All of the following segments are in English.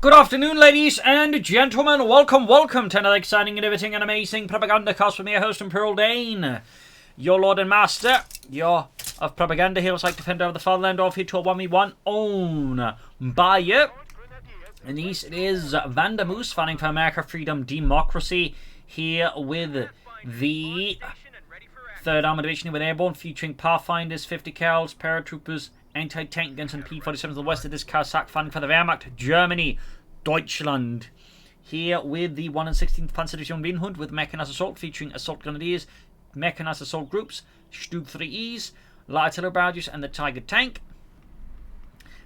Good afternoon, ladies and gentlemen. Welcome to another exciting, innovating, and amazing Propagandacast with me, your host, Imperial Dane. Your Lord and Master, your of Propaganda, heroes like defender of the fatherland, of here to a 1v1 on Bayeux. And this is Vandermoose fighting for America, freedom, democracy, here with the 3rd Armored Division with Airborne, featuring Pathfinders, 50 cals, paratroopers, anti-tank guns, and P-47s to the west of this Caosak, fighting for the Wehrmacht, Germany, Deutschland. Here with the 1 and 16th Panzer Division Windhund with Mechanized Assault, featuring Assault Grenadiers, Mechanized Assault Groups, Stug 3Es, Light Artillery Barrages, and the Tiger Tank.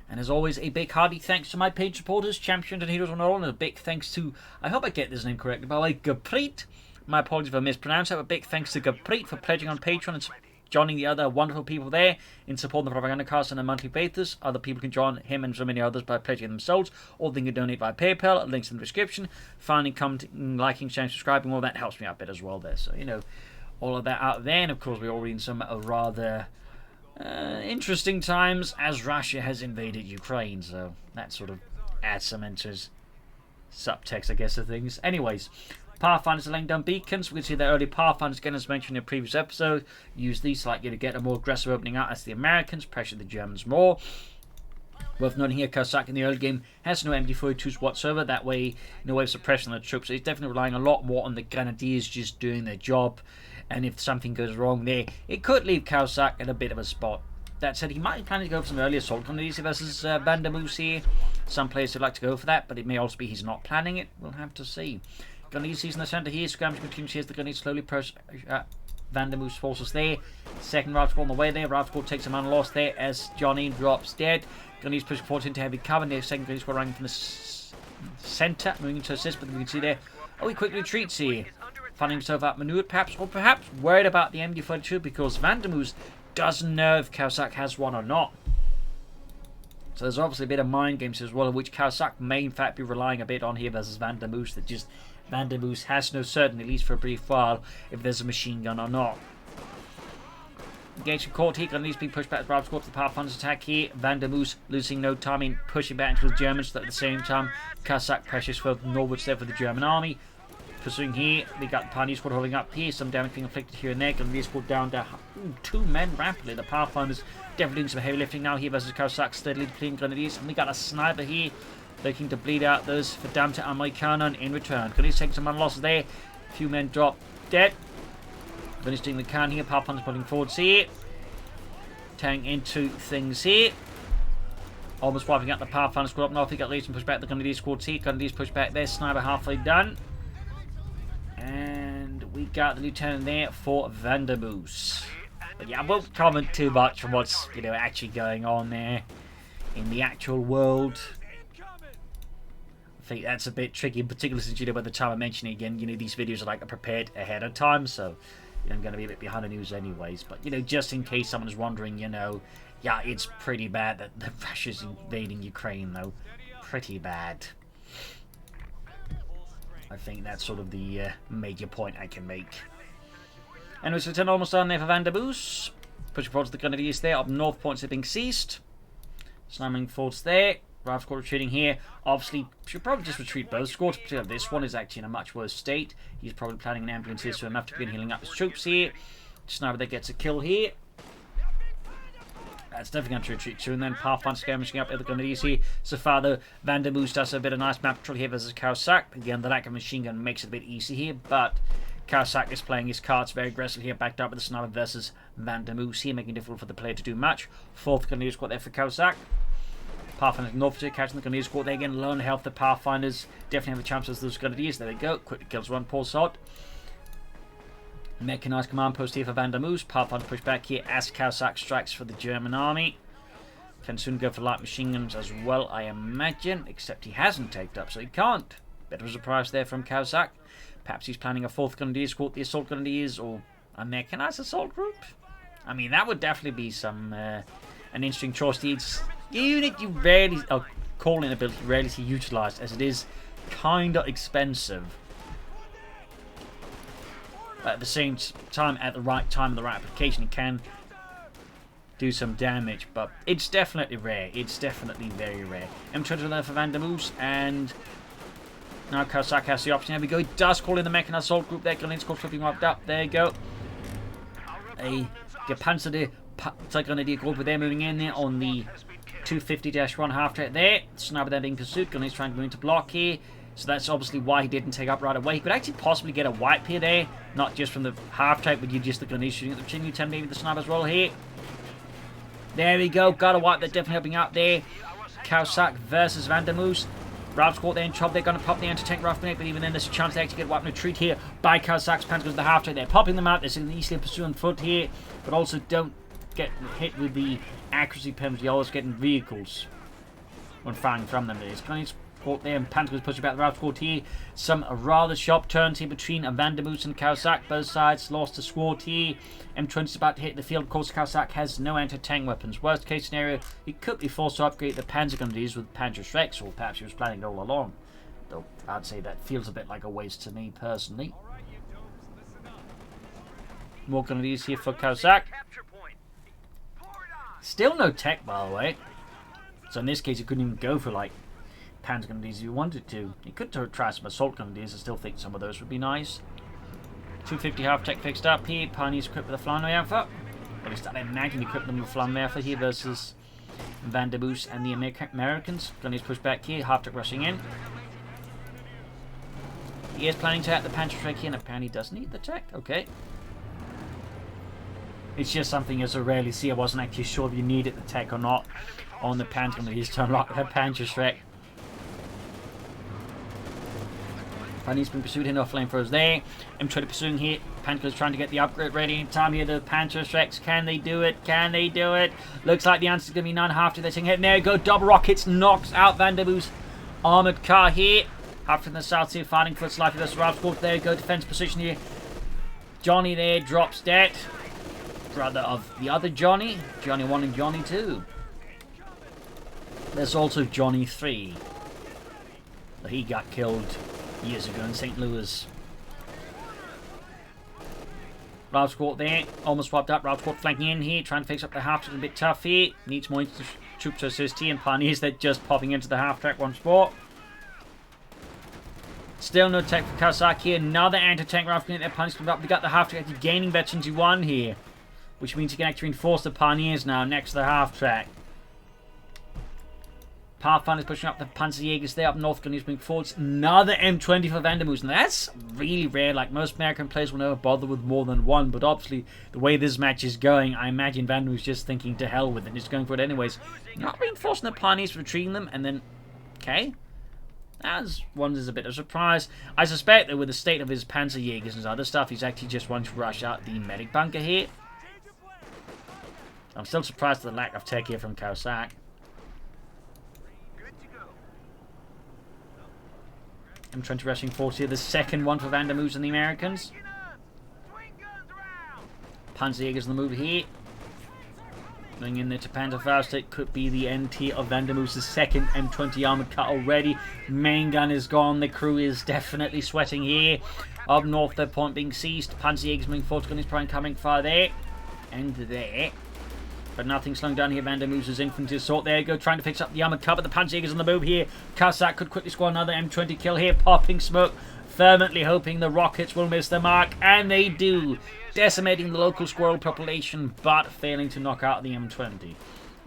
And as always, a big hearty thanks to my page supporters, champions and heroes on all, and a big thanks to, I hope I get this name correctly, by the way, Gaprit. My apologies if I mispronounced that, but big thanks to Gaprit for pledging on Patreon and joining the other wonderful people there in supporting the Propagandacast on a monthly basis. Other people can join him and so many others by pledging themselves, or they can donate via PayPal. Links in the description. Finally, commenting, liking, sharing, subscribing, all that helps me out a bit as well there. So, you know, all of that out there. And of course, we're already in some rather interesting times as Russia has invaded Ukraine. So that sort of adds some into his subtext, I guess, of things. Anyways, Pathfinders are laying down beacons. We can see the early Pathfinders, again as mentioned in a previous episode, use these slightly to get a more aggressive opening out as the Americans pressure the Germans more. Worth noting here, Caosak in the early game has no MD-42s whatsoever. That way, no way of suppressing the troops. So he's definitely relying a lot more on the Grenadiers just doing their job. And if something goes wrong there, it could leave Caosak in a bit of a spot. That said, he might be planning to go for some early assault Grenadiers versus Vandermoose here. Some players would like to go for that, but it may also be he's not planning it. We'll have to see. Grenadiers in the centre here, scramble continues here as the Grenadiers slowly push Vandermoose forces there. Second Rifle Squad on the way there. Rifle Squad takes a man lost there as Johnny drops dead. Grenadiers push forward into heavy cover. The second Grenadier Squad running from the centre, moving to assist, but we can see there. Oh, he quickly retreats here, finding himself outmaneuvered perhaps, or perhaps worried about the MD-42 because Vandermoose doesn't know if Caosak has one or not. So there's obviously a bit of mind games as well, which Caosak may in fact be relying a bit on here versus Vandermoose, that just Vandermoose has no certainty, at least for a brief while, if there's a machine gun or not. Engaging court here, Grenadiers being pushed back as Rifle Squad to the Pathfinders attack here. Vandermoose losing no time in pushing back into the Germans, but at the same time, Caosak pressures further northwards there for the German army. Pursuing here, they got the Pioneer Squad holding up here, some damage being inflicted here and there. Grenadier Squad down to 2 men rapidly. The Pathfinders definitely doing some heavy lifting now here versus Caosak, steadily depleting Grenadiers. And we got a sniper here looking to bleed out those verdammte Amerikaner in return. Grenadiers taking some losses there. A few men drop dead. Grenadiers doing the can here. Pathfinders putting forwards here. Tearing into things here. Almost wiping out the Pathfinder Squad up north. They got leads and push back the Grenadier Squad here. Grenadiers push back there. Sniper halfway done. And we got the lieutenant there for Vandermoose. But yeah, I won't comment too much on what's, you know, actually going on there in the actual world. I think that's a bit tricky, in particular since, you know, by the time I mention it again, you know, these videos are like prepared ahead of time, so you know, I'm going to be a bit behind the news anyways. But, you know, just in case someone is wondering, you know, yeah, it's pretty bad that Russia's invading Ukraine, though. Pretty bad. I think that's sort of the major point I can make. Anyways, so 10 almost done there for Vandermoose. Pushing forward to the Grenadiers there. Up north, points have been seized. Slamming forwards there. Rifle Squad retreating here. Obviously, should probably just retreat both squads. Particularly this one is actually in a much worse state. He's probably planning an ambulance here, so enough to begin healing up his troops here. Sniper that gets a kill here. That's definitely going to retreat soon. Then Pathfinder skirmishing up at the Grenadiers here. So far, though, Vandermoose does a bit of nice map control here versus Caosak. Again, the lack of machine gun makes it a bit easy here, but Caosak is playing his cards very aggressively here, backed up with the sniper versus Vandermoose here, making it difficult for the player to do much. 4th Grenadier Squad there for Caosak. Pathfinders north to catching the Grenadier Squad there again. Low on health, the Pathfinders definitely have a chance as those Grenadiers. There they go. Quickly kills one, poor sod. Mechanized command post here for Vandermoose. Pathfinder push back here as Caosak strikes for the German army. Can soon go for light machine guns as well, I imagine. Except he hasn't taken up, so he can't. Bit of a surprise there from Caosak. Perhaps he's planning a 4th Grenadier Squad, the Assault Grenadiers, or a Mechanized Assault Group. I mean, that would definitely be some an interesting choice. The unit you rarely, calling ability rarely see utilised, as it is kind of expensive. But at the same time, at the right time, and the right application, it can do some damage, but it's definitely rare. It's definitely very rare. M20 there for Vandermoos, and now Caosak has the option. There we go. He does call in the Mechanized Assault group there. Grenade squad flipping wiped up. There you go. A gepanzerte Grenadier group there moving in there on the 250-1 half track there. Sniper there being pursued. Grenades trying to move into block here. So that's obviously why he didn't take up right away. He could actually possibly get a wipe here there. Not just from the half track, but you just the grenade shooting at the chin. You tend maybe the sniper as well here. There we go. Got a wipe. They're definitely helping out there. Caosak versus Vandermoos. Ralph's caught there in trouble. They're going to pop the anti-tank rifle grenade, but even then there's a chance they actually get wiped in a retreat here by Caosak's Panzer because the half track. They're popping them out. They're seeing the easily pursue on foot here, but also don't get hit with the accuracy penalty. You're always getting vehicles when firing from them. There's grenades caught there, and Panzer was pushing back the Ralph's caught here. Some rather sharp turns here between Vandermoos and Caosak. Both sides lost a squad here. M20's about to hit the field. Of course, Caosak has no anti-tank weapons. Worst case scenario, he could be forced to upgrade the Panzer grenadiers with Panzer Shreks, or perhaps he was planning it all along. Though I'd say that feels a bit like a waste to me personally. More grenadiers here for Caosak. Still no tech, by the way. So in this case, he couldn't even go for like Panzer grenadiers if he wanted to. He could try some assault grenadiers. I still think some of those would be nice. 250 half tech fixed up here. Pioneers equipped with a flying alpha. At least I imagine equipped them with a flying alpha here versus Vandermoos and the Americans. Grenadiers pushed back here. Half tech rushing in. He is planning to add the Panzer Shrek here, and apparently does need the tech. Okay. It's just something as I rarely see. I wasn't actually sure if you needed the tech or not on the Panzer grenadiers to unlock the Panzer Shrek. Pioneers being pursued here, no flamethrowers there. M20 pursuing here. Panzer's trying to get the upgrade ready in time here. The Panzer Shreks, can they do it? Can they do it? Looks like the answer's going to be 9.5 to this thing. There you go, double rockets, knocks out Vandermoos' armoured car here. Half from the south here, fighting for its life versus Ralph's Court. There you go, defense position here. Johnny there drops dead. Brother of the other Johnny. Johnny 1 and Johnny 2. There's also Johnny 3. He got killed years ago in St. Louis. Ralph's Court there, almost swapped up. Ralph's Court flanking in here, trying to fix up the half track. A bit tough here. Needs more troops to assist here, and Pioneers that just popping into the half track once more. Still no tech for Caosak here. Another anti-tank rifle in there. Pioneers coming up. We got the half track actually gaining veterans 1 here, which means you can actually reinforce the Pioneers now next to the half track. Pathfinder's pushing up the Panzerjägers there up north. Grenadiers moving forwards. Another M20 for Vandermoos. And that's really rare. Like most American players will never bother with more than one. But obviously, the way this match is going, I imagine Vandermoos just thinking to hell with it. Just going for it anyways. Not reinforcing the Pioneers, retreating them. And then, okay. As one is a bit of a surprise. I suspect that with the state of his Panzerjägers and other stuff, he's actually just wanting to rush out the medic bunker here. I'm still surprised at the lack of tech here from Caosak. M20 rushing forward here. The second one for Vandermoos and the Americans. Panzerjägers on the move here. Going in there to Panzerfaust. It could be the NT of Vandermoos' second M20 armored cut already. Main gun is gone. The crew is definitely sweating here. Up north, their point being seized. Panzerjägers moving forward. Gun is trying coming fire there. And there. But nothing slowing down here. Vandermoos' infantry assault. There you go, trying to fix up the armored car, but the Panzerjägers on the move here. Caosak could quickly score another M20 kill here. Popping smoke, fervently hoping the rockets will miss the mark, and they do. Decimating the local squirrel population, but failing to knock out the M20.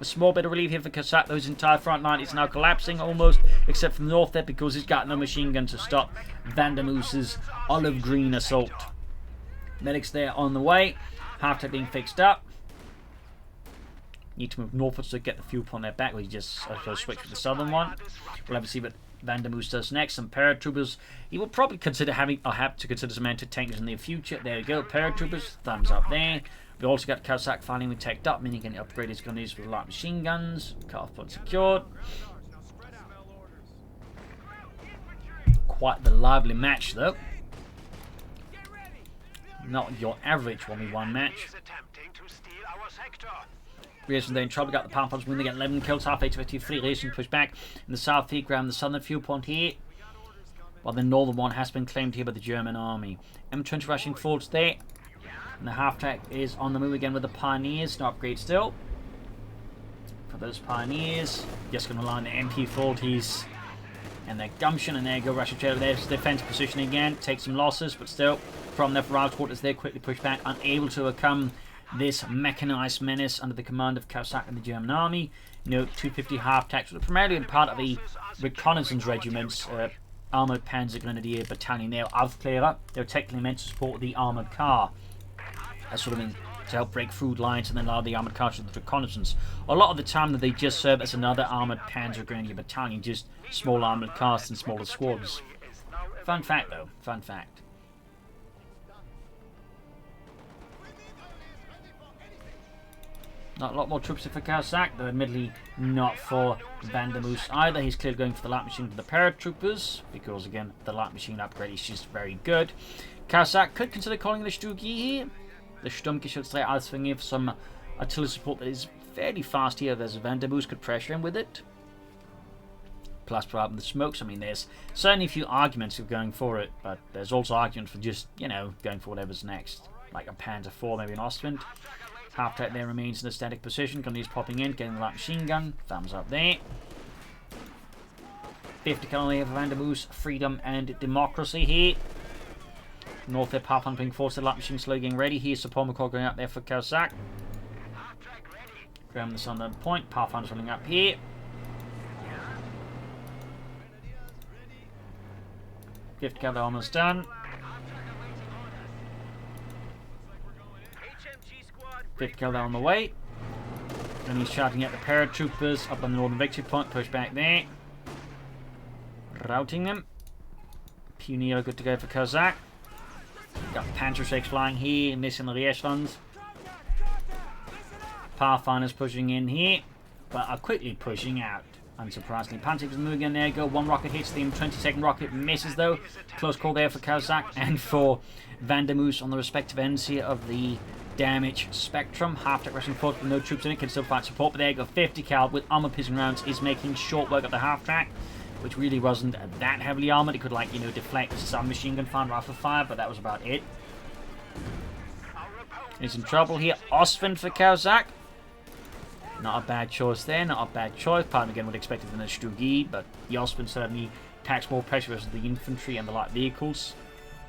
A small bit of relief here for Caosak, though his entire front line is now collapsing almost, except for the north there, because he's got no machine gun to stop Vandermoos' olive green assault. Medics there on the way. Half-tech being fixed up. Need to move northwards to get the fuel on their back. We just switch to the southern one. We'll have to see what Vandermoos does next. Some paratroopers. He will probably consider having, or have to consider some anti-tankers in the future. There we go. Paratroopers. Thumbs up there. We also got Caosak finally teched up, meaning he can upgrade his grenadiers with light machine guns. Cut-off point secured. Quite the lively match, though. Not your average 1v1 match. Racing there in trouble, got the pound punch win, they get 11 kills, half 8-53, racing push back in the south peak ground, the southern fuel point here, while the northern one has been claimed here by the German army. M20 rushing forwards there, and the half track is on the move again with the Pioneers, no upgrade still. those Pioneers. Just going to line the MP40s and their gumption, and there you go, Russian over there. Defense position again, take some losses, but still, from their route quarters, they quickly push back, unable to overcome this mechanized menace under the command of Caosak and the German army. 250 half-tracks were primarily part of a reconnaissance regiment's armoured Panzer Grenadier battalion. They were Aufklärer. They were technically meant to support the armoured car. That's sort of meant to help break through lines and then allow the armoured car to the reconnaissance. A lot of the time that they just serve as another armoured Panzer Grenadier battalion, just small armoured cars and smaller squads. Fun fact though, fun fact. Not a lot more troops for Caosak, though admittedly not for Vandermoos either. He's clearly going for the light machine for the paratroopers, because again, the light machine upgrade is just very good. Caosak could consider calling the Stugi here. The Sturmgeschütz Ausfänge for some artillery support that is fairly fast here. There's Vandermoos could pressure him with it. Plus, probably the smokes. I mean, there's certainly a few arguments of going for it, but there's also arguments for just, going for whatever's next. Like a Panzer IV, maybe an Ostwind. Half-track there remains in a static position. Gunneers popping in, getting the light machine gun. Thumbs up there. 50 cal here for Vandermoos. Freedom and democracy here. North there, Pathfinder being forced. The light machine slowly getting ready. Here's support McCall going up there for Caosak. Graham this on the point. Pathfinder's running up here. Fifth cal almost done. 5th cal on the way. And he's shouting at the paratroopers up on the northern victory point. Push back there. Routing them. Pioneer good to go for Caosak. Got Panzer 6 flying here, missing the echelons. Pathfinders pushing in here, but are quickly pushing out. Unsurprisingly, Panzer is moving in there. Go, one rocket hits the 22nd rocket, misses though. Close call there for Caosak and for Vandermoos on the respective ends here of the damage spectrum. Half-track rushing forward with no troops in it, can still find support, but there you go. 50 cal with armor-piercing rounds is making short work of the half-track, which really wasn't that heavily armored. It could, deflect some machine gun fire, rifle fire, but that was about it. He's in trouble here. Ostwind for Caosak. Not a bad choice there, not a bad choice. Part again would expect it than a Stugi, but the Ostwind certainly packs more pressure versus the infantry and the light vehicles.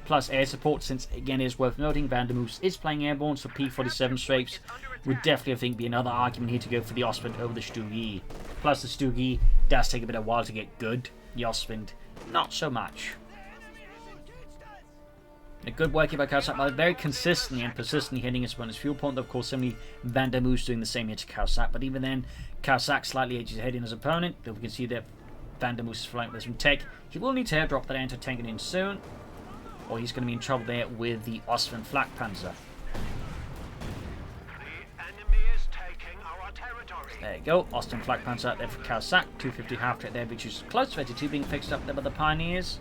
Plus air support, since again it is worth noting, Vandermoos is playing airborne, so P-47 strafes would definitely, I think, be another argument here to go for the Ostwind over the Stugi. Plus the Stugi does take a bit of a while to get good. The Ostwind, not so much. A good work here by Caosak, but very consistently and persistently hitting his opponent's fuel point. Of course, similarly, Vandermoos doing the same here to Caosak, but even then, Caosak slightly edges ahead in his opponent. Though we can see that Vandermoos is flying with some tech. He will need to airdrop that anti-tank in soon, or he's going to be in trouble there with the Ostwind Flak Panzer. There you go, Ostwind Flak Panzer out there for Caosak. 250 half-track there, which is close to 32, being fixed up there by the Pioneers.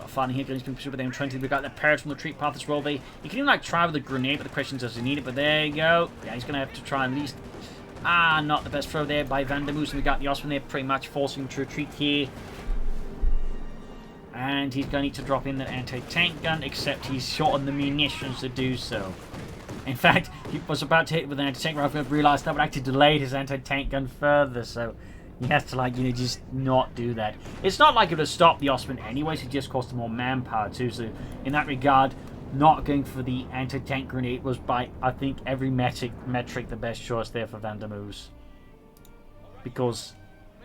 Finding here, he's been pursued by the M20. We've got the Paris from the retreat path as well. You can even try with a grenade, but the question is, does he need it? But there you go. Yeah, he's going to have to try at least. Not the best throw there by Vandermoos. And we got the Ostwind there, pretty much forcing him to retreat here. And he's going to need to drop in that anti-tank gun, except he's short on the munitions to do so. In fact, he was about to hit with an anti-tank rifle, realised that would actually delay his anti-tank gun further, so he has to, just not do that. It's not like it would have stopped the Ostwind anyways, it just cost him more manpower too, so in that regard, not going for the anti-tank grenade was by, I think, every metric the best choice there for Vandermoos. Because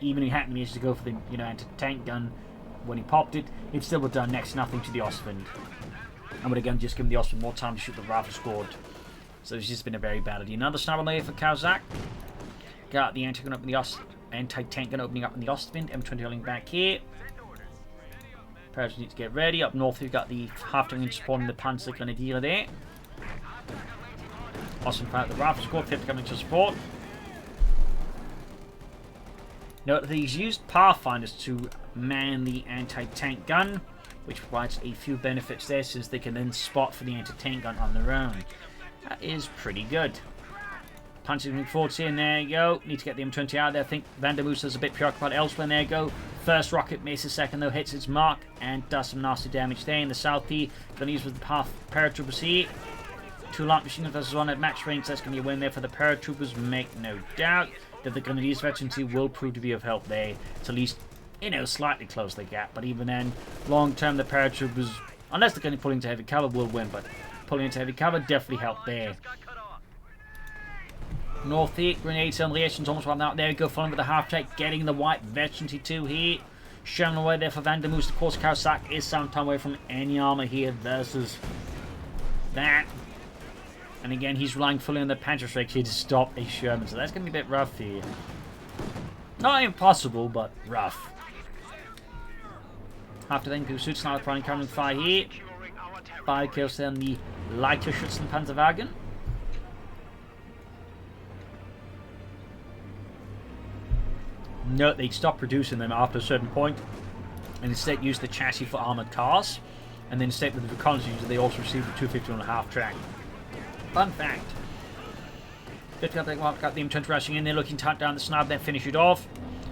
even if he hadn't managed to go for the, anti-tank gun when he popped it, it still would have done next to nothing to the Ostwind. And would again just given the Ostwind more time to shoot the rifle squad. So it's just been a very bad idea. Another sniper layer for Caosak. Got the anti-gun up in the anti-tank gun opening up in the Ostwind. M20 holding back here. Paris need to get ready. Up north we've got the half-tank spawning the Panzer Grenadier there. Ostwind fight the rifle squad. 50 coming to support. Note that he's used Pathfinders to man the anti-tank gun, which provides a few benefits there since they can then spot for the anti-tank gun on their own. That is pretty good. Punching moving forward here, and there you go. Need to get the M20 out there. I think Vandermoos is a bit preoccupied elsewhere, and there you go. First rocket misses, second though hits its mark and does some nasty damage there in the south here. Gonna use with the paratroopers here. 2 light machine guns versus 1 at match range. That's going to be a win there for the paratroopers, make no doubt. That the Grenadiers veterancy will prove to be of help there. To at least, you know, slightly close the gap. But even then, long term, the paratroopers, unless they're going to pull into heavy cover, will win. But pulling into heavy cover definitely helped there. North here, grenade celebrations almost wiped out. There we go, following with the half-track, getting the white veterancy 2 here. Showing away there for Vandermoose. Of course, Caosak is some time away from any armor here versus that. And again, he's relying fully on the Panzer Strike here to stop a Sherman. So that's going to be a bit rough here. Not impossible, but rough. After then, people suits now running covering fire here. 5 kills there on the lighter Schützenpanzerwagen. Note they stopped producing them after a certain point and instead used the chassis for armoured cars. And then instead with the reconnaissance user, they also received the 250.5 track. Fun fact. 50 got the M20 rushing in there, looking to hunt down the sniper, then finish it off.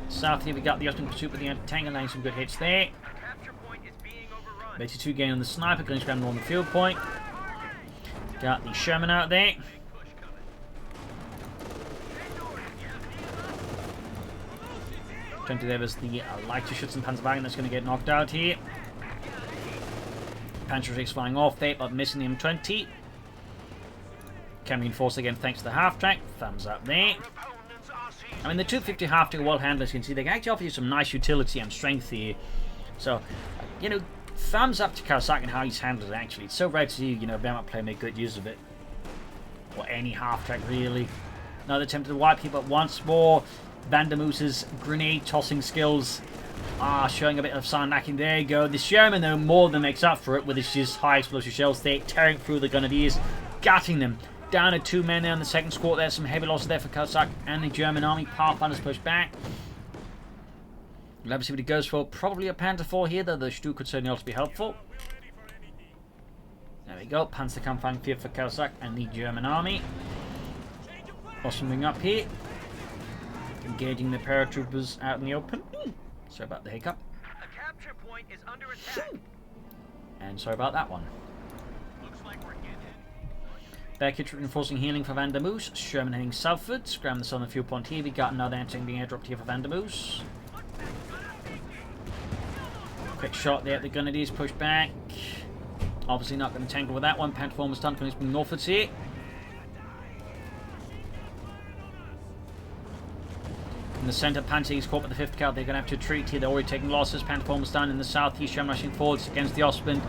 South here we got the Austin pursuit with the anti-tank and landing some good hits there. 82 gain on the sniper, going to scramble on the field point. Got the Sherman out there. There was the lighter Schützenpanzerwagen that's going to get knocked out here. Panzer Strike's flying off there, but missing the M20. Can reinforce again thanks to the half-track. Thumbs up there. I mean, the 250 half-track well handled, as you can see, they can actually offer you some nice utility and strength here. So, you know, thumbs up to Caosak and how he's handled it, actually. It's so rare to see, you know, Wehrmacht player make good use of it. Or any half-track, really. Another attempt to wipe people, but once more, Vandermoose's grenade tossing skills are showing a bit of sign lacking. There you go. The Sherman, though, more than makes up for it with his high explosive shells there, tearing through the Grenadiers, gutting them. Down to 2 men there on the second squad. There's some heavy losses there for Caosak and the German army. Pathfinders pushed back. We'll have to see what he goes for. Probably a Panther 4 here, though the Stu could certainly also be helpful. There we go. Panzerkampfwagen 4 for Caosak and the German army. Awesome wing up here. Engaging the paratroopers out in the open. Sorry about the hiccup. A capture point is under attack. And sorry about that one. Looks like we're getting. Back here reinforcing healing for Vandermoose. Sherman heading southward. Scram the southern fuel point here. We got another anti being airdropped here for Vandermoose. Quick shot there at the Grenadiers. Push back. Obviously not going to tangle with that one. Panther form is done. He's being northwards here. In the centre, Panther is caught by the 5th Cal. They're going to have to retreat here. They're already taking losses. Panther almost done in the southeast. Sherman rushing forwards against the Ostwind.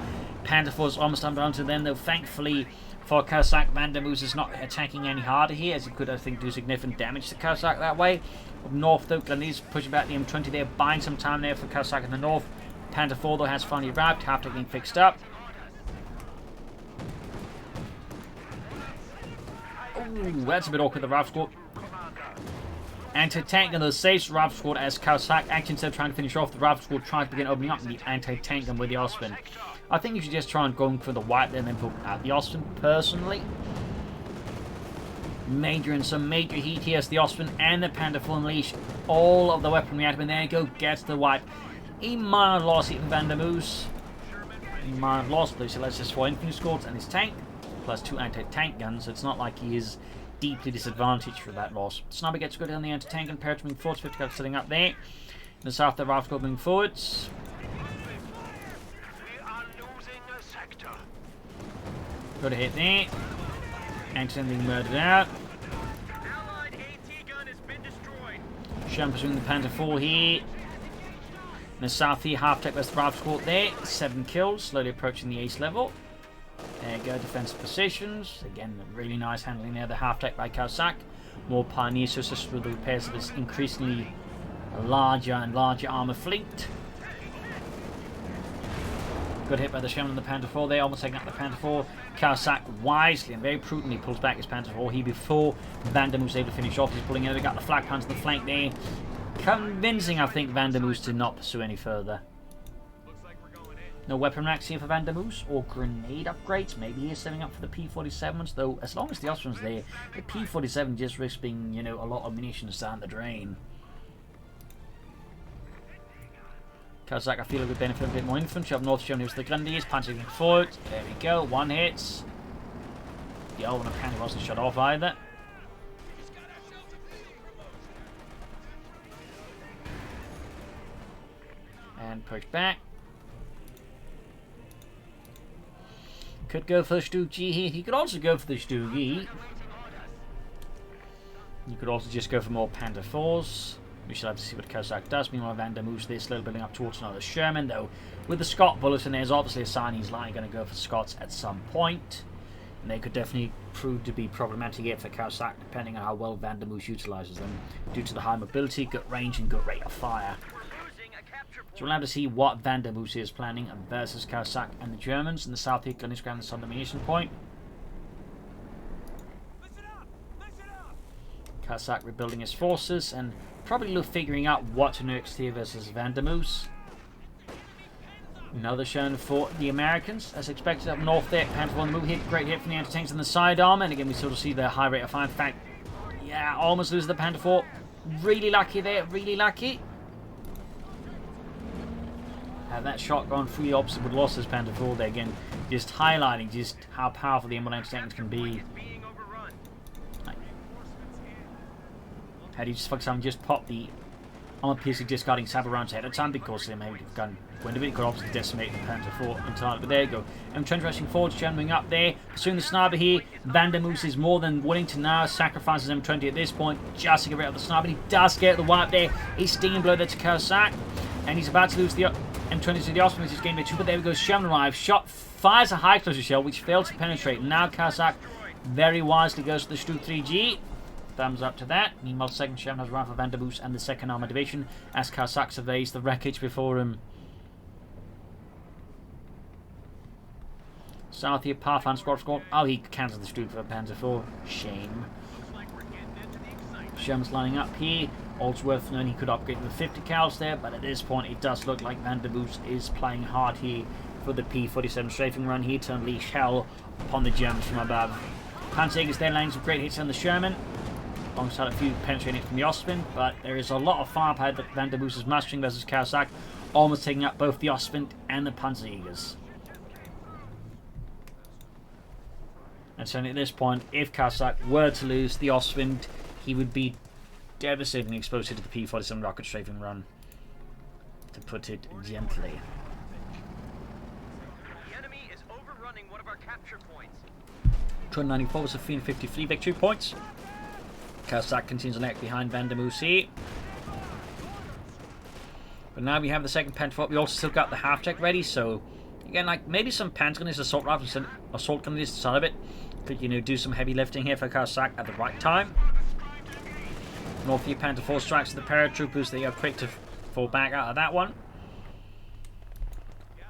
Panther force almost done onto them, though. Thankfully for Caosak, Vandermoose is not attacking any harder here, as he could, I think, do significant damage to Caosak that way. Up north, though, Grenadiers pushing back the M20 there, buying some time there for Caosak in the north. Panther 4, though, has finally arrived. Half getting fixed up. Ooh, that's a bit awkward, the Ralph squad. Anti-tank gun, the saves Ralph squad as Caosak, actually instead of trying to finish off, the Ralph squad trying to begin opening up the anti-tank gun with the Ostwind. I think you should just try and go for the white there and then put out the Ostwind, personally. Major and some major heat here as the Ostwind and the Panther full unleash all of the weaponry at him, and there you go, gets the wipe. A minor loss here from Vandermoose. A minor loss, but he lets his 4 infantry squads and his tank, plus 2 anti-tank guns, so it's not like he is deeply disadvantaged for that loss. Sniper gets good on the anti-tank and paratroop moving forwards, 50 guys sitting up there. In the south, the Ralph squad moving forwards. Got a hit there. Anton being murdered out. Allied AT gun has been destroyed. Sherman pursuing the Panther 4 here. In the south here, half-tech west Ralph squad there. 7 kills, slowly approaching the ace level. There you go, defensive positions. Again, really nice handling there, the half-tech by Caosak. More pioneers to assist with the repairs of this increasingly larger and larger armor fleet. Good hit by the Sherman and the Panther 4 there, almost taking out the Panther 4. Caosak wisely and very prudently pulls back his Panther 4 here before Vandermoose was able to finish off. He's pulling in, we got the flak Panther on the flank there. Convincing, I think, Vandermoose to not pursue any further. No weapon racks here for Vandermoose, or grenade upgrades. Maybe he is setting up for the P-47s, though as long as the Austrians there, the P-47 just risks being, you know, a lot of munitions down the drain. Caosak, I feel like would benefit a bit more infantry. Up north, Germany was the Grenadiers, punching forward. There we go, 1 hit. The other one apparently wasn't shut off either. And push back. Could go for the Stoogie here. He could also go for the Stoogie. You could also just go for more Panther 4s. We shall have to see what Caosak does. Meanwhile, Vander moves this little building up towards another Sherman, though. With the Scott bulletin, there's obviously a sign he's likely going to go for Scots at some point. And they could definitely prove to be problematic here for Caosak, depending on how well Vander Moose utilises them, due to the high mobility, good range, and good rate of fire. So we'll have to see what Vander Moose is planning versus Caosak and the Germans in the southeast gunner's ground and sublimation point. Caosak rebuilding his forces and probably figuring out what to next here versus Vander Moose. Another Sherman for the Americans, as expected up north there. Panther on the move here, great hit from the anti-tanks and the sidearm, and again we sort of see the high rate of fire. In fact, yeah, almost lose the Panther 4. Really lucky there, really lucky. Had that shot gone through the opposite would lost his Panther 4 there again, just highlighting just how powerful the anti-tanks can be. Had he just focused on just pop the armor-piercing discarding saber rounds ahead of time, because they maybe have gone wind of it, could obviously decimate the Panther 4 entirely. But there you go. Trench rushing forward, Sherman up there, pursuing the sniper here. Vander Moose is more than willing to now sacrifice his M20 at this point just to get rid of the sniper. He does get the wipe there. He's stinging blow there to Caosak, and he's about to lose the M20 to the Osprey, which is gained by 2. But there we go. Sherman arrives, shot, fires a high closure shell, which failed to penetrate. Now Caosak very wisely goes to the Stu 3G. Thumbs up to that. Meanwhile, second Sherman has arrived for Vander Moose and the 2nd Armour Division as Caosak surveys the wreckage before him. South here, Pathfinder squad. Oh, he cancelled the Stu for Panzer 4. Shame. Sherman's lining up here. Also worth knowing he could upgrade with 50 cals there, but at this point it does look like Vander Moose is playing hard here for the P-47 strafing run here to unleash hell upon the Germans from above. Panzerjägers there landing some great hits on the Sherman, alongside a few penetrating from the Ostwind, but there is a lot of firepower that Vander Moose is mastering versus Caosak, almost taking out both the Ostwind and the Panzerjägers. And certainly at this point, if Caosak were to lose the Ostwind, he would be devastatingly exposed to the P-47 rocket strafing run, to put it gently. The enemy is overrunning one of our capture points. 294 was a 353 victory points. Caosak continues on act behind Vander Moose here. But now we have the second Panther. We also still got the half-tech ready, so again, like maybe some Pentagonist assault rifles and assault gun is the side of it. Could, you know, do some heavy lifting here for Caosak at the right time. North here, Panther 4 strikes to the paratroopers. They are quick to fall back out of that one.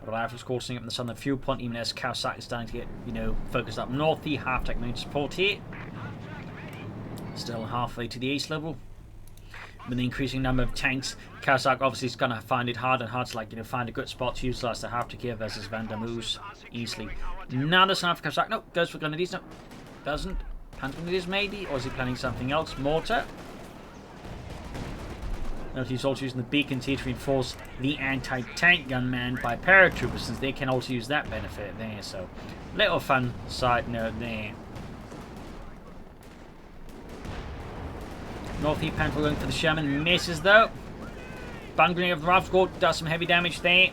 The rifles coursing up in the southern fuel point, even as Caosak is starting to get, you know, focused up north here. Half-tech main support here. Still halfway to the ace level. With the increasing number of tanks, Caosak obviously is going to find it hard and hard to, like, you know, find a good spot to utilise the half-tech here versus Vander Moose easily. Now the sniper for Caosak. No, goes for grenadiers. No, doesn't. Hand grenadiers maybe, or is he planning something else? Mortar. Note he's also using the beacons here to reinforce the anti-tank gunman by paratroopers, since they can also use that benefit there. So, little fun side note there. North East Panther going for the Sherman, misses though. Bungling of the rifle squad does some heavy damage there.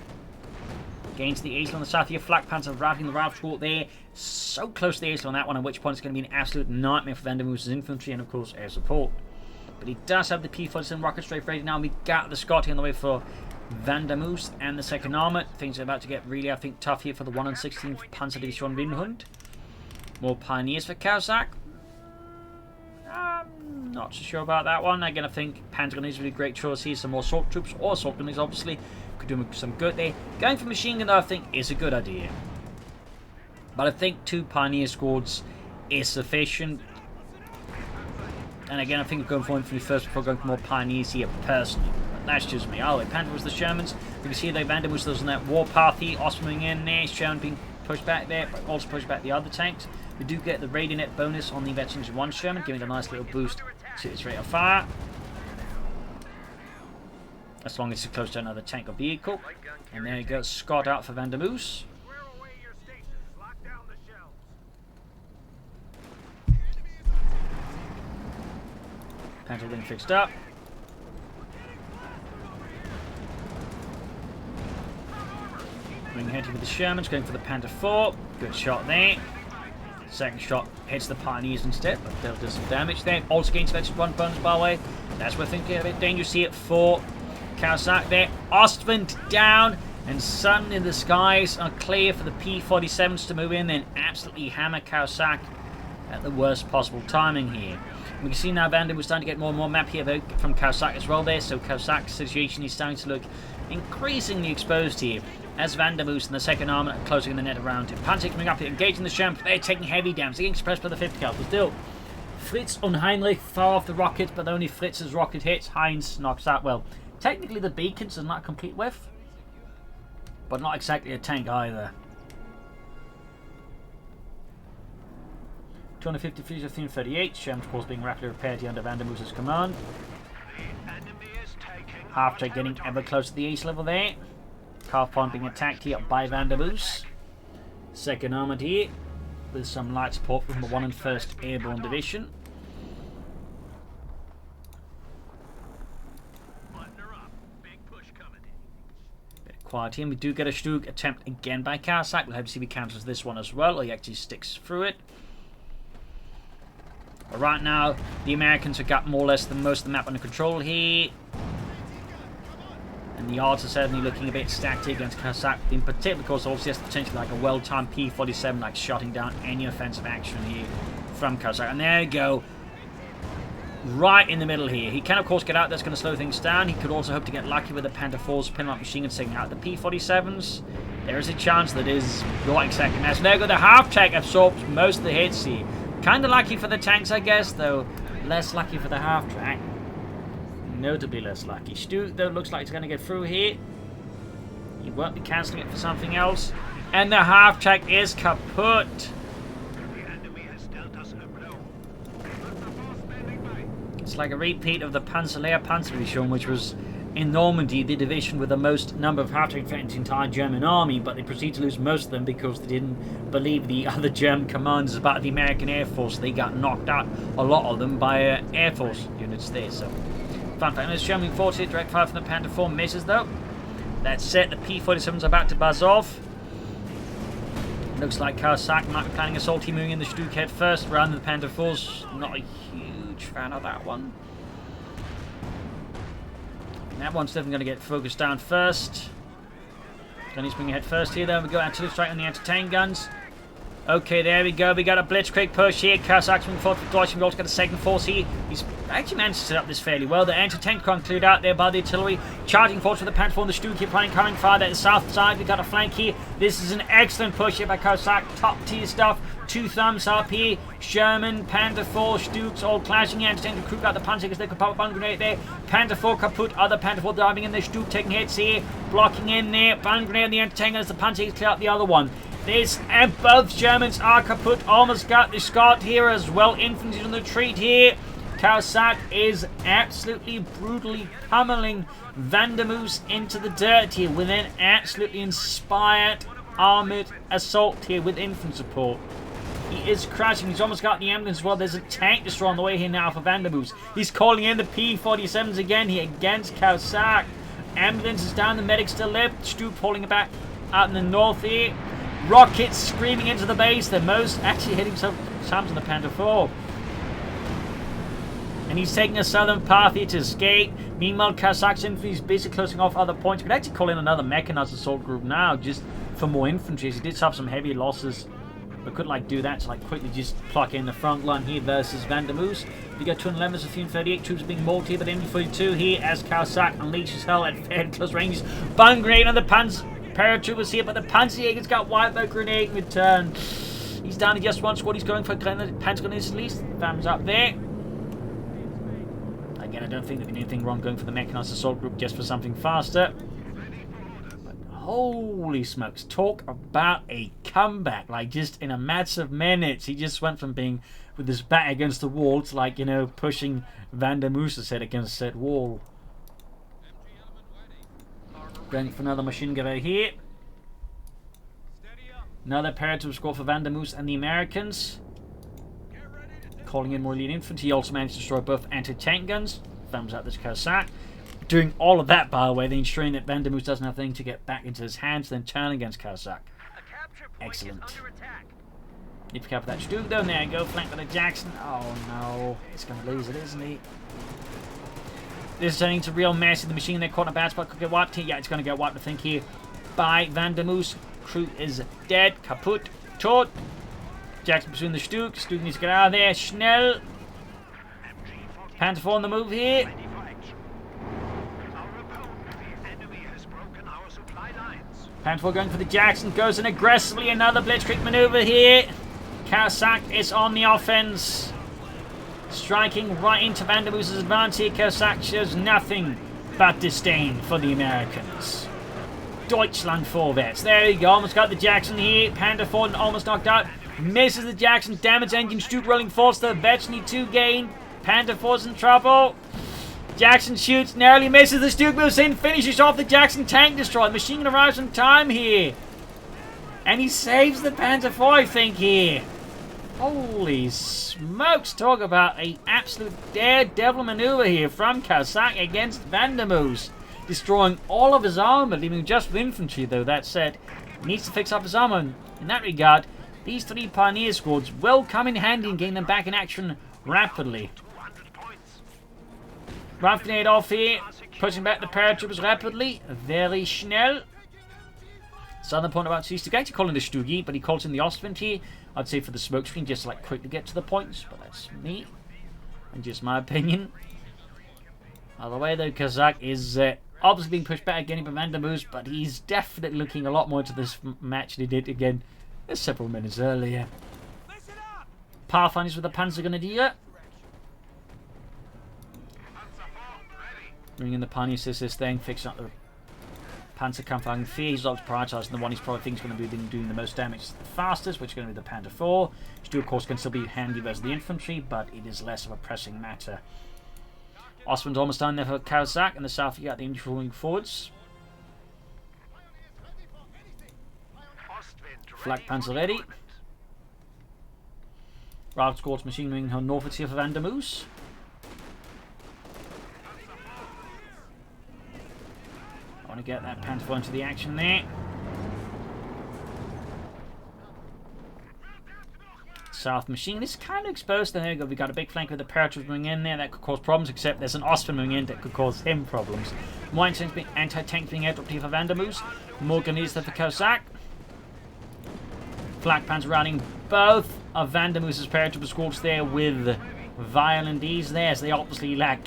Gains the ace on the south here. Flak Panther routing the rifle squad there. So close to the ace on that one, at which point it's going to be an absolute nightmare for Vander Moose's infantry and of course air support. But he does have the P-47 rocket strafe ready now. We got the Scotty on the way for Vander Moose and the 2nd Armour. Things are about to get really, I think, tough here for the 116th Panzer Division Windhund. More Pioneers for Caosak. Not so sure about that one. Again, I think Pentagon is a really great choice here. Some more assault troops or assault gunners, obviously, could do some good there. Going for machine gun, though, I think is a good idea. But I think 2 Pioneer squads is sufficient. And again, I think going for infantry first before going for more Pioneers here, personally. But that's just me. Oh, Panther was the Shermans. You can see they Vander Moose was on that warpath here. Osman in there. Sherman being pushed back there, but also pushed back the other tanks. We do get the Radionet bonus on the Veterans 1 Sherman, giving it a nice little boost to its rate of fire. As long as it's close to another tank or vehicle. And there you go, Scott out for Vander Moose. Panther being fixed up. Ring headed with the Shermans, going for the Panther 4. Good shot there. Second shot hits the Pioneers instead, but they'll do some damage there. Also gains extra 1 bonus, by the way. That's where things get a bit dangerous here for Caosak there. Ostwind down, and sun in the skies are clear for the P-47s to move in and absolutely hammer Caosak at the worst possible timing here. We can see now Vanda was starting to get more and more map here from Caosak as well there, so Caosak's situation is starting to look increasingly exposed here. As Vandermoose and the second arm are closing the net around him. Panzer coming up here, engaging the Champ. They're taking heavy damage. They're getting suppressed by the 5th cal. But still, Fritz unheimlich far off the rocket, but only Fritz's rocket hits. Heinz knocks out. Well, technically the beacons are not a complete whiff, but not exactly a tank either. 253 to 38. Sherman's course being rapidly repaired here under Vandermoose's command. Half-track getting ever closer to the ace level there. Carpon being attacked here by Vandermoose. Second armoured here with some light support from the 1 and 1st Airborne Division. Bit quiet here. We do get a Stug attempt again by Caosak. We'll hope to see if he cancels this one as well, or he actually sticks through it. But right now, the Americans have got more or less most of the map under control here. And the odds are certainly looking a bit stacked here against Caosak, in particular because also has potentially like a well-timed P-47 like shutting down any offensive action here from Caosak. And there you go. Right in the middle here. He can of course get out, that's going to slow things down. He could also hope to get lucky with the Panther 4's pin-up machine guns taking out the P-47s. There is a chance that is right exactly now. So there you go, the half-track absorbs most of the hits here. Kind of lucky for the tanks I guess, though less lucky for the half-track. Notably less lucky. Stug, though, looks like he's going to get through here. He won't be cancelling it for something else. And the half-track is kaput. It's like a repeat of the Panzerlehr Panzerdivision, which was in Normandy the division with the most number of half-track veterans in the entire German army, but they proceeded to lose most of them because they didn't believe the other German commanders about the American Air Force. They got knocked out, a lot of them, by Air Force units there, so... Fun fact, it's German forward here, direct fire from the Panther 4 misses though. That's it, the P-47's about to buzz off. Looks like Caosak might be planning a assault team moving in the Stug head first rather than the Panther 4's. Not a huge fan of that one. That one's definitely going to get focused down first. Then he's bringing ahead first here, then we go artillery strike on the anti-tank guns. Okay, there we go. We got a blitzkrieg push here. Caosak's moving forward for Deutschland. We've also got a second force here. He's actually managed to set up this fairly well. The anti-tank gun cleared out there by the artillery. Charging forward for the Panther 4 and the Stug keep running, coming fire at the south side. We got a flank here. This is an excellent push here by Caosak. Top tier stuff. 2 thumbs up here. Sherman, Panther 4, Stugs all clashing. Anti-tank recruit got the Panzer because they could pop a bun grenade there. Panther 4 kaput. Other Panther 4 diving in there. Stug taking hits here. Blocking in there. Bun grenade on the anti-tank as the Panzer clear out the other one. This and both Germans are kaput. Almost got the Scott here as well. Infantry on the retreat here. Caosak is absolutely brutally pummeling Vandermoose into the dirt here with an absolutely inspired armoured assault here with infantry support. He is crashing. He's almost got the ambulance as well. There's a tank destroyer on the way here now for Vandermoose. He's calling in the P-47s again here against Caosak. Ambulance is down. The medic still left. Stug pulling it back out in the north here. Rockets screaming into the base. The most actually hitting some times on the Panther 4. And he's taking a southern path here to escape. Meanwhile, Caosak's infantry is busy closing off other points. Could actually call in another mechanized assault group now just for more infantry. He did have some heavy losses, but could like do that to like quickly just pluck in the front line here versus Vandermoose. We got 211 to 338 troops being mauled here, but MD42 here as Caosak unleashes hell at fairly close ranges. Bun grenade on the Panzer. Paratroopers here, but the Panzerjäger's got wiped by grenade in return. He's down to just one squad. He's going for grenade. Panzer grenades at least. Thumbs up there. Again, I don't think there'd be anything wrong going for the mechanized assault group just for something faster. But holy smokes, talk about a comeback! Like just in a matter of minutes, he just went from being with his back against the wall to like pushing Vandermoose's head against that wall. Going for another machine gun here. Another paratroop squad for Vandermoose and the Americans. calling in more elite infantry. He also managed to destroy both anti-tank guns. Thumbs up this Caosak. Doing all of that, by the way, then ensuring that Vandermoos doesn't have anything to get back into his hands, then turn against Caosak. Excellent. Need to cover that Stuke though. There you go, flanked by the Jackson. Oh no, he's going to lose it, isn't he? This is turning into real mess. The machine they're caught in a bad spot could get wiped here. Yeah, it's going to get wiped, I think, here by Vandermoos. Crew is dead. Kaput. Tot. Jackson pursuing the Stuke. Stuke needs to get out of there. Schnell. Panzer IV on the move here. Panzer IV going for the Jackson. Goes in aggressively. Another blitzkrieg maneuver here. Caosak is on the offense. Striking right into Vandermoos' advance here. Caosak shows nothing but disdain for the Americans. Deutschland Vorwärts. There you go. Almost got the Jackson here. Panzer IV almost knocked out. Misses the Jackson. Damage engine. Stuke rolling force. The Vets need 2 gain. Panzer IV's in trouble. Jackson shoots. Narrowly misses. The Stuke moves in. Finishes off the Jackson tank destroyer. The machine gun arrives on time here. And he saves the Panzer IV, I think, here. Holy smokes. Talk about an absolute daredevil maneuver here from Caosak against Vandermoos. Destroying all of his armor, leaving just with infantry, though. That said, he needs to fix up his armor. In that regard, these 3 Pioneer squads will come in handy and gain them back in action rapidly. Grenade off here, pushing back the paratroopers rapidly. Very schnell. Southern point about to actually calling the Stugi, but he calls in the Ostwind here. I'd say for the smoke screen, just to like quickly get to the points, but that's me. And just my opinion. Either way though, Caosak is obviously being pushed back again by Vandermoos, but he's definitely looking a lot more into this match than he did again several minutes earlier. Pathfinders with the Panzergrenadier. Bringing in the Pioneer Sisters thing, fixing up the Panzerkampfwagen 4. He's obviously prioritising the one he's probably thinks is going to be doing the most damage the fastest, which is going to be the Panzer IV. Which, of course, can still be handy versus the infantry, but it is less of a pressing matter. Ostwind's almost done there for Caosak. In the south, you got the infantry moving forwards. Flak Panzer ready. Raft Squad's machine moving her northwards here for Vandermoos. I want to get that Panzer IV into the action there. South machine is kind of exposed. There you go. We got a big flank with the paratroopers moving in there. That could cause problems, except there's an Ostwind moving in that could cause him problems. More anti-tank being airdropped here for Vandermoos. More grenades there for Caosak. Flak Panzer routing both of Vandermoos' paratrooper squads there with violent ease there, as they obviously lack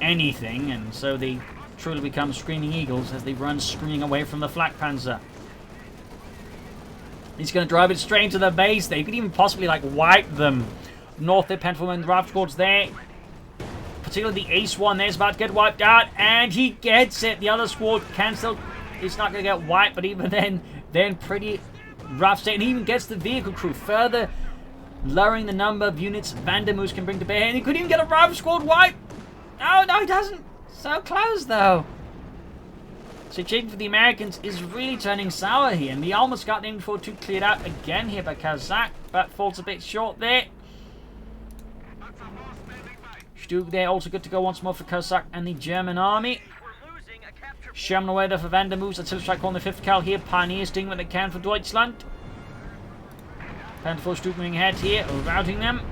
anything, and so they truly become screaming eagles as they run screaming away from the Flak Panzer. He's going to drive it straight into the base there. You could even possibly like wipe them. North there, Panther and the Raft Squads there. Particularly the Ace one there's about to get wiped out, and he gets it. The other squad can still, it's not going to get wiped, but even then pretty rough state. And he even gets the vehicle crew, further lowering the number of units Vandermoos can bring to bear. And he could even get a Raft Squad wipe. Oh, no, he doesn't. So close, though. Situation for the Americans is really turning sour here, and they almost got the M42 cleared out again here by Caosak, but falls a bit short there. Stuke there, also good to go once more for Caosak and the German army. Sherman away there for Vandermoos. Artillery strike on the 5th Cal here. Pioneers doing what they can for Deutschland. Panzer IV Stuke moving ahead here, routing them.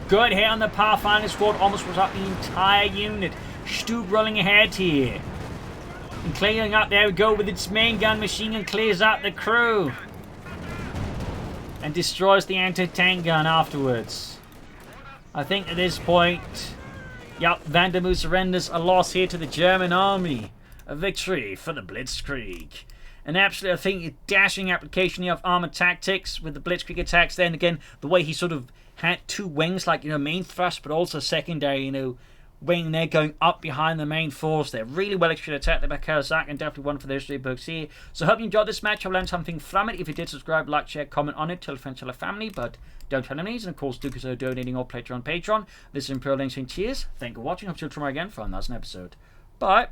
Good hit on the Pathfinder squad, almost was up the entire unit. Stuke rolling ahead here. And clearing up, there we go, with its main gun machine gun, clears out the crew. And destroys the anti-tank gun afterwards. I think at this point, yep, Vandermoos surrenders a loss here to the German army. A victory for the Blitzkrieg. And absolutely, I think, a dashing application here of armored tactics with the Blitzkrieg attacks. Then again, the way he sort of had 2 wings, like, main thrust, but also secondary, wing there going up behind the main force. They're really well executed attack there by Caosak, and definitely one for the history books here. So I hope you enjoyed this match. I've learned something from it. If you did, subscribe, like, share, comment on it, tell a friend, tell a family, but don't tell enemies. And of course, do consider donating or pledging on Patreon. This is Imperial Lane saying cheers. Thank you for watching. Hope to see you tomorrow again for another episode. Bye.